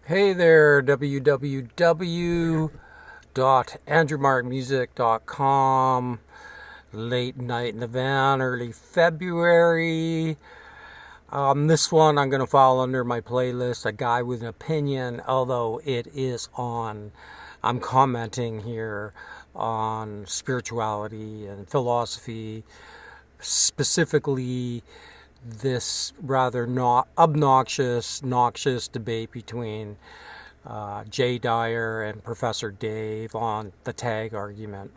Hey there, www.andrewmartinmusic.com. Late night in the van, early February. This one I'm going to file under my playlist, A Guy with an Opinion, although it is on. I'm commenting here on spirituality and philosophy, specifically this rather not noxious debate between Dyer and Professor Dave on the tag argument.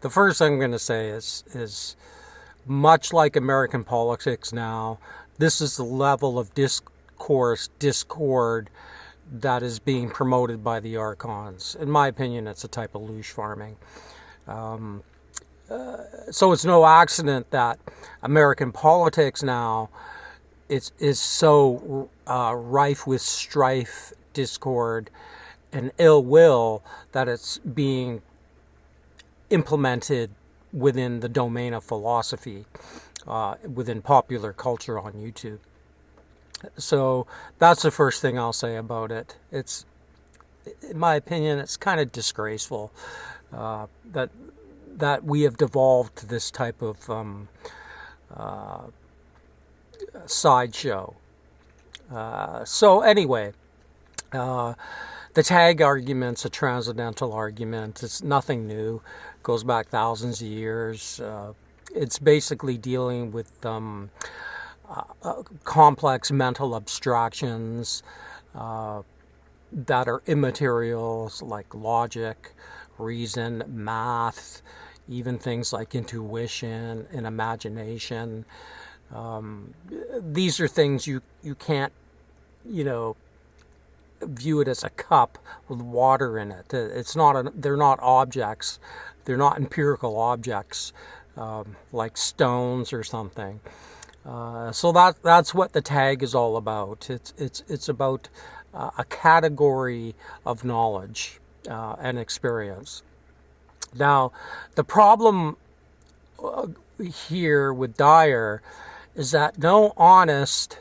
The first thing I'm going to say is much like American politics now, this is the level of discord that is being promoted by the archons. In my opinion, it's a type of LOOSH farming. So it's no accident that American politics now is so rife with strife, discord, and ill will that it's being implemented within the domain of philosophy, within popular culture on YouTube. So that's the first thing I'll say about it. It's, in my opinion, it's kind of disgraceful that we have devolved to this type of sideshow. So anyway, the tag argument's a transcendental argument. It's nothing new. It goes back thousands of years. It's basically dealing with complex mental abstractions that are immaterial, like logic, reason, math, even things like intuition and imagination. These are things you can't, view it as a cup with water in it. They're not objects. They're not empirical objects like stones or something. So that's what the tag is all about. It's about a category of knowledge and experience. Now, the problem here with Dyer is that no honest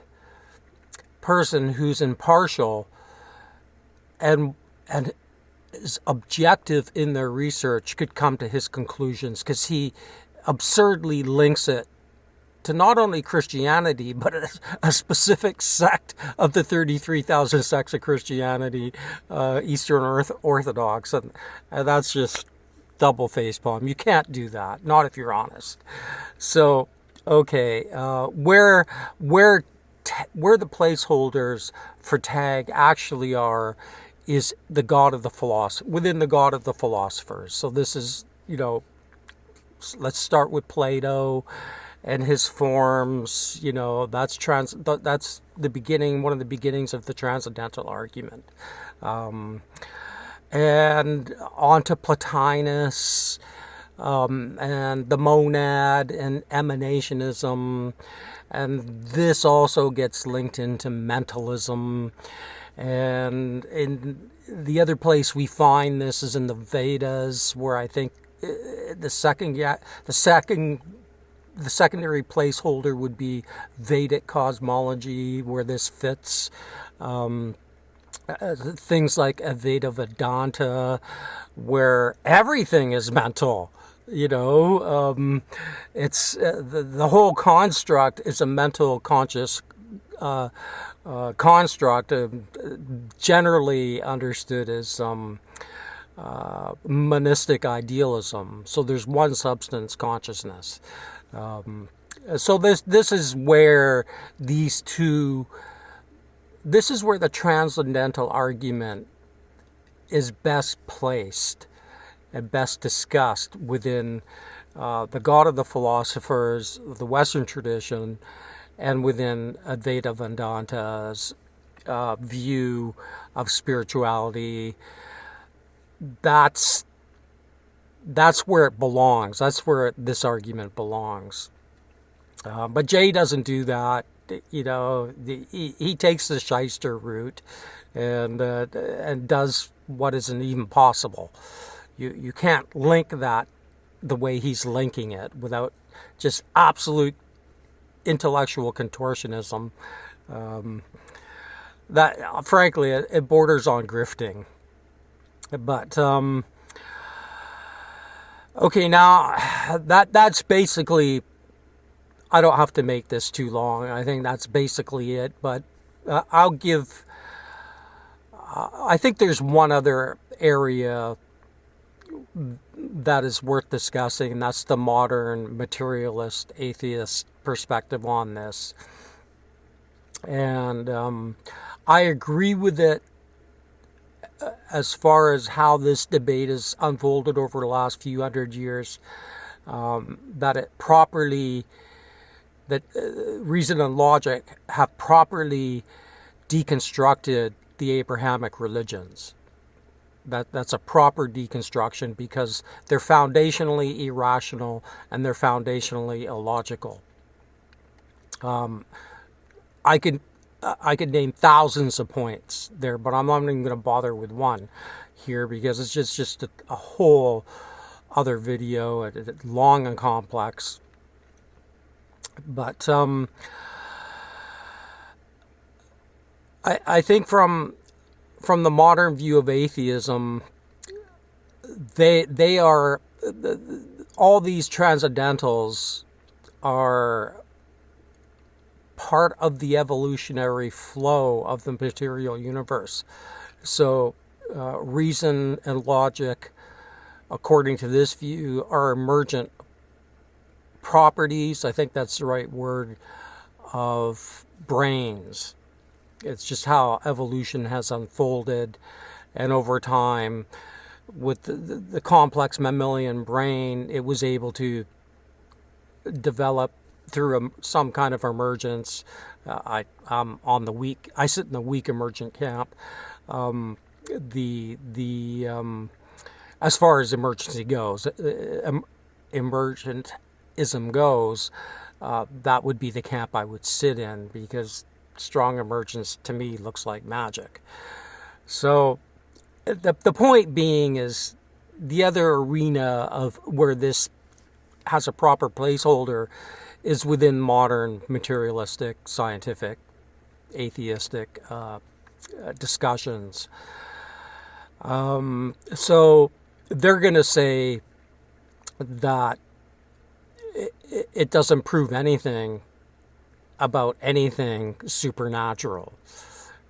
person who's impartial and is objective in their research could come to his conclusions, because he absurdly links it to not only Christianity, but a specific sect of the 33,000 sects of Christianity, Eastern Orthodox, and that's just double facepalm. You can't do that, not if you're honest. So, okay, where the placeholders for tag actually are is the God of the within the God of the philosophers. So this is, let's start with Plato and his forms. That's the beginning, one of the beginnings of the transcendental argument. And on to Plotinus, and the monad and emanationism, and this also gets linked into mentalism. And in the other place we find this is in the Vedas, where I think the secondary placeholder would be Vedic cosmology, where this fits. Things like Advaita Vedanta, where everything is mental. It's the whole construct is a mental conscious construct, generally understood as monistic idealism. So there's one substance, consciousness. So this is where this is where the transcendental argument is best placed and best discussed within the God of the philosophers, the Western tradition, and within Advaita Vedanta's view of spirituality. That's where it belongs. That's where this argument belongs. But Jay doesn't do that. He takes the shyster route and does what isn't even possible. You can't link that the way he's linking it without just absolute intellectual contortionism. that frankly it borders on grifting. But okay, now that's basically. I don't have to make this too long. I think that's basically it. But I'll give. I think there's one other area that is worth discussing, and that's the modern materialist atheist perspective on this. And I agree with it as far as how this debate has unfolded over the last few hundred years, that reason and logic have properly deconstructed the Abrahamic religions. That's a proper deconstruction because they're foundationally irrational and they're foundationally illogical. I could name thousands of points there, but I'm not even going to bother with one here because it's just a whole other video, long and complex. But I think from the modern view of atheism, they are all these transcendentals are part of the evolutionary flow of the material universe. So reason and logic, according to this view, are emergent properties, I think that's the right word, of brains. It's just how evolution has unfolded, and over time, with the complex mammalian brain, it was able to develop through some kind of emergence. I'm on the weak. I sit in the weak emergent camp. As far as emergency goes, emergentism goes, that would be the camp I would sit in because strong emergence to me looks like magic. So the point being is the other arena of where this has a proper placeholder is within modern materialistic, scientific, atheistic discussions. So they're going to say that it doesn't prove anything about anything supernatural,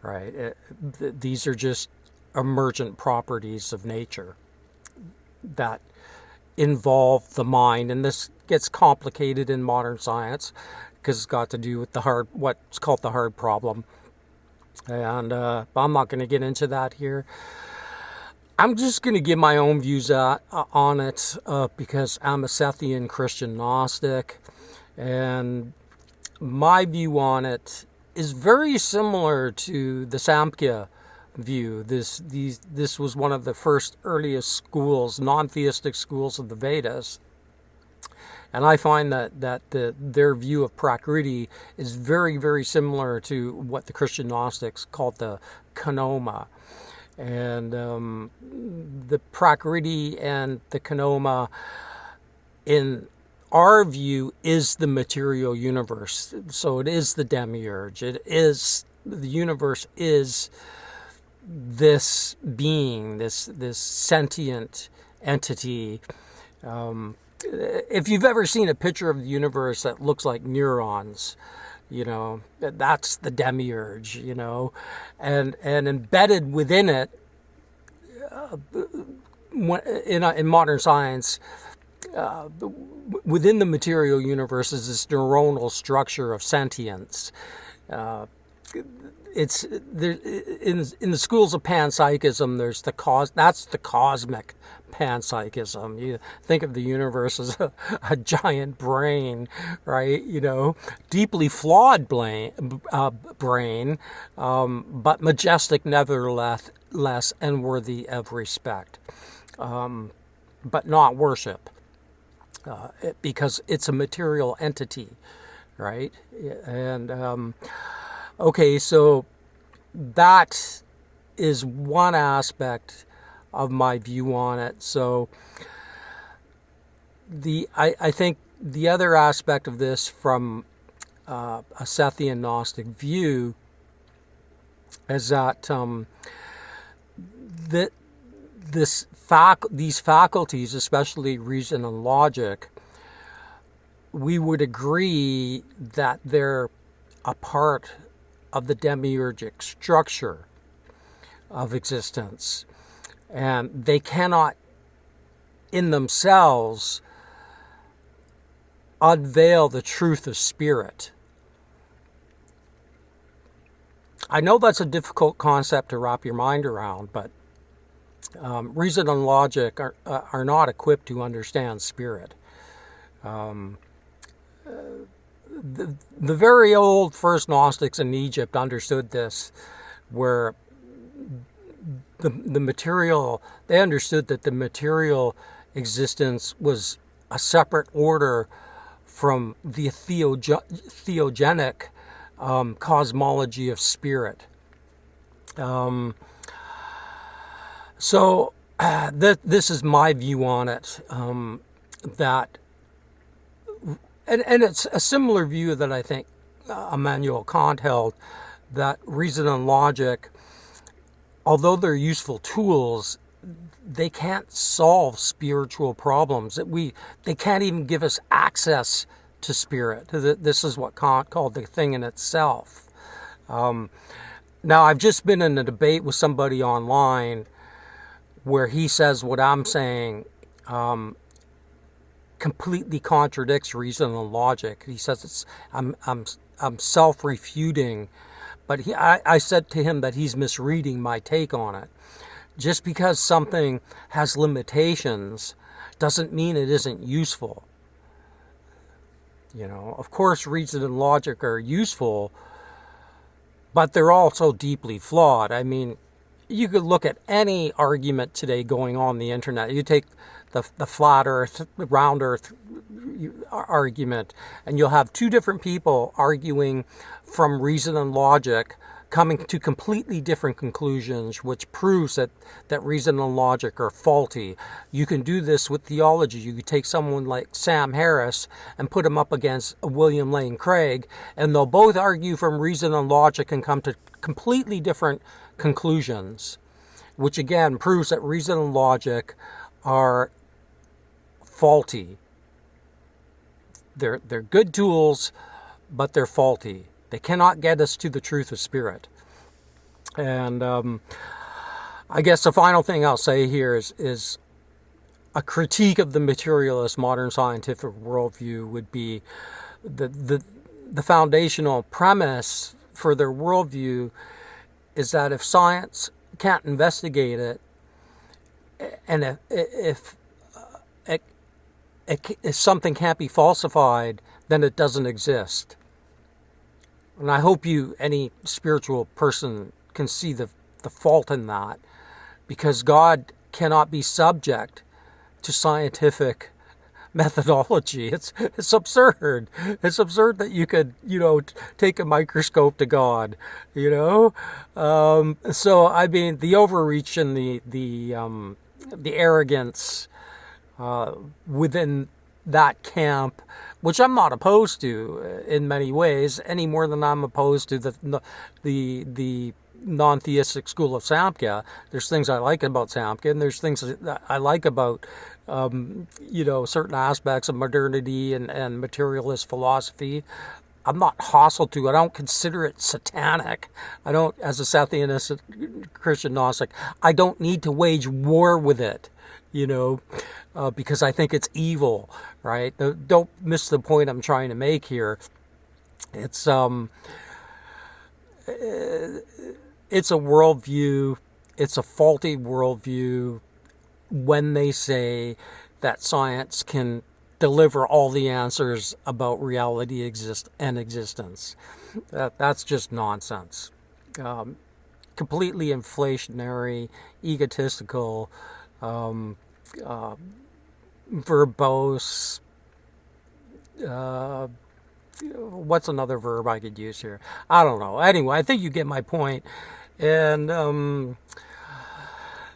right? These are just emergent properties of nature that involve the mind, and this gets complicated in modern science because it's got to do with what's called the hard problem, and I'm not going to get into that here. I'm just going to give my own views on it because I'm a Sethian Christian Gnostic, and my view on it is very similar to the Samkhya view. This was one of the first earliest schools, non-theistic schools of the Vedas, and I find that their view of Prakriti is very, very similar to what the Christian Gnostics called the Kanoma. And the Prakriti and the Kanoma, in our view, is the material universe. So it is the demiurge. The universe is this being, this sentient entity. If you've ever seen a picture of the universe that looks like neurons, that's the demiurge, and embedded within it, in modern science, within the material universe is this neuronal structure of sentience. It's there in the schools of panpsychism. There's that's the cosmic panpsychism. You think of the universe as a giant brain, right? Deeply flawed brain, but majestic nevertheless, and worthy of respect, but not worship, because it's a material entity, right? And okay, so that is one aspect of my view on it. So I think the other aspect of this from a Sethian Gnostic view is that that these faculties, especially reason and logic, we would agree that they're a part of the demiurgic structure of existence, and they cannot in themselves unveil the truth of spirit. I know that's a difficult concept to wrap your mind around, but reason and logic are not equipped to understand spirit. The very old first Gnostics in Egypt understood this, where the material, they understood that the material existence was a separate order from the theogenic cosmology of spirit. So this is my view on it, that, and it's a similar view that I think Immanuel Kant held, that reason and logic, although they're useful tools, they can't solve spiritual problems. They can't even give us access to spirit. This is what Kant called the thing in itself. Now, I've just been in a debate with somebody online where he says what I'm saying completely contradicts reason and logic. He says I'm self-refuting, but I said to him that he's misreading my take on it. Just because something has limitations doesn't mean it isn't useful. Of course, reason and logic are useful, but they're also deeply flawed. I mean, you could look at any argument today going on the internet. You take the flat earth, round earth argument, and you'll have two different people arguing from reason and logic, coming to completely different conclusions, which proves that reason and logic are faulty. You can do this with theology. You could take someone like Sam Harris and put him up against William Lane Craig, and they'll both argue from reason and logic and come to completely different conclusions, which again proves that reason and logic are faulty. They're good tools, but they're faulty. They cannot get us to the truth of spirit. And I guess the final thing I'll say here is a critique of the materialist modern scientific worldview would be the foundational premise for their worldview is that if science can't investigate it, and if something can't be falsified, then it doesn't exist. And I hope any spiritual person can see the fault in that, because God cannot be subject to scientific methodology. It's absurd. It's absurd that you could, take a microscope to God, So, I mean, the overreach and the arrogance within that camp, which I'm not opposed to in many ways, any more than I'm opposed to the non-theistic school of Samkhya. There's things I like about Samkhya, and there's things that I like about certain aspects of modernity and materialist philosophy. I'm not hostile to it. I don't consider it satanic. I don't, as a South-theist Christian Gnostic, I don't need to wage war with it, because I think it's evil, right? Don't miss the point I'm trying to make here. It's a worldview. It's a faulty worldview when they say that science can deliver all the answers about reality and existence. That's just nonsense. Completely inflationary, egotistical, verbose. What's another verb I could use here? I don't know. Anyway, I think you get my point. And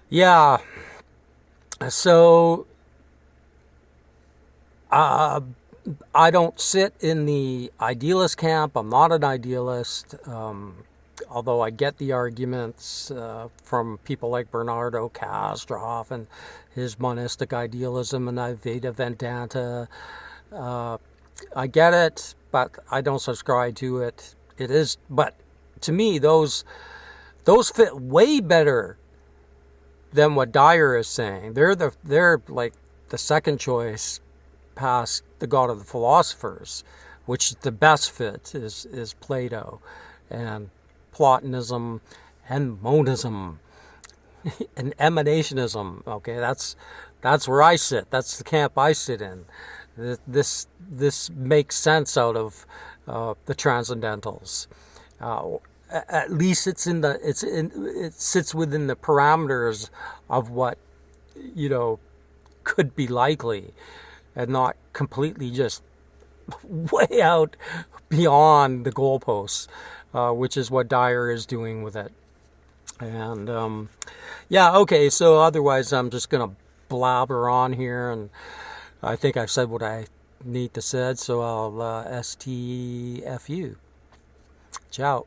yeah. So I don't sit in the idealist camp. I'm not an idealist. although I get the arguments from people like Bernardo Kastroff and his monistic idealism and Advaita Vedanta. I get it, but I don't subscribe to it. But to me, those fit way better than what Dyer is saying. They're like the second choice past the God of the Philosophers, which the best fit is Plato and Platonism and monism and emanationism. Okay, that's where I sit. That's the camp I sit in. This makes sense out of the transcendentals. At least it sits within the parameters of what could be likely, and not completely just way out beyond the goalposts, which is what Dyer is doing with it. And yeah, okay, so otherwise I'm just going to blabber on here, and I think I've said what I need to say, so I'll STFU. Ciao.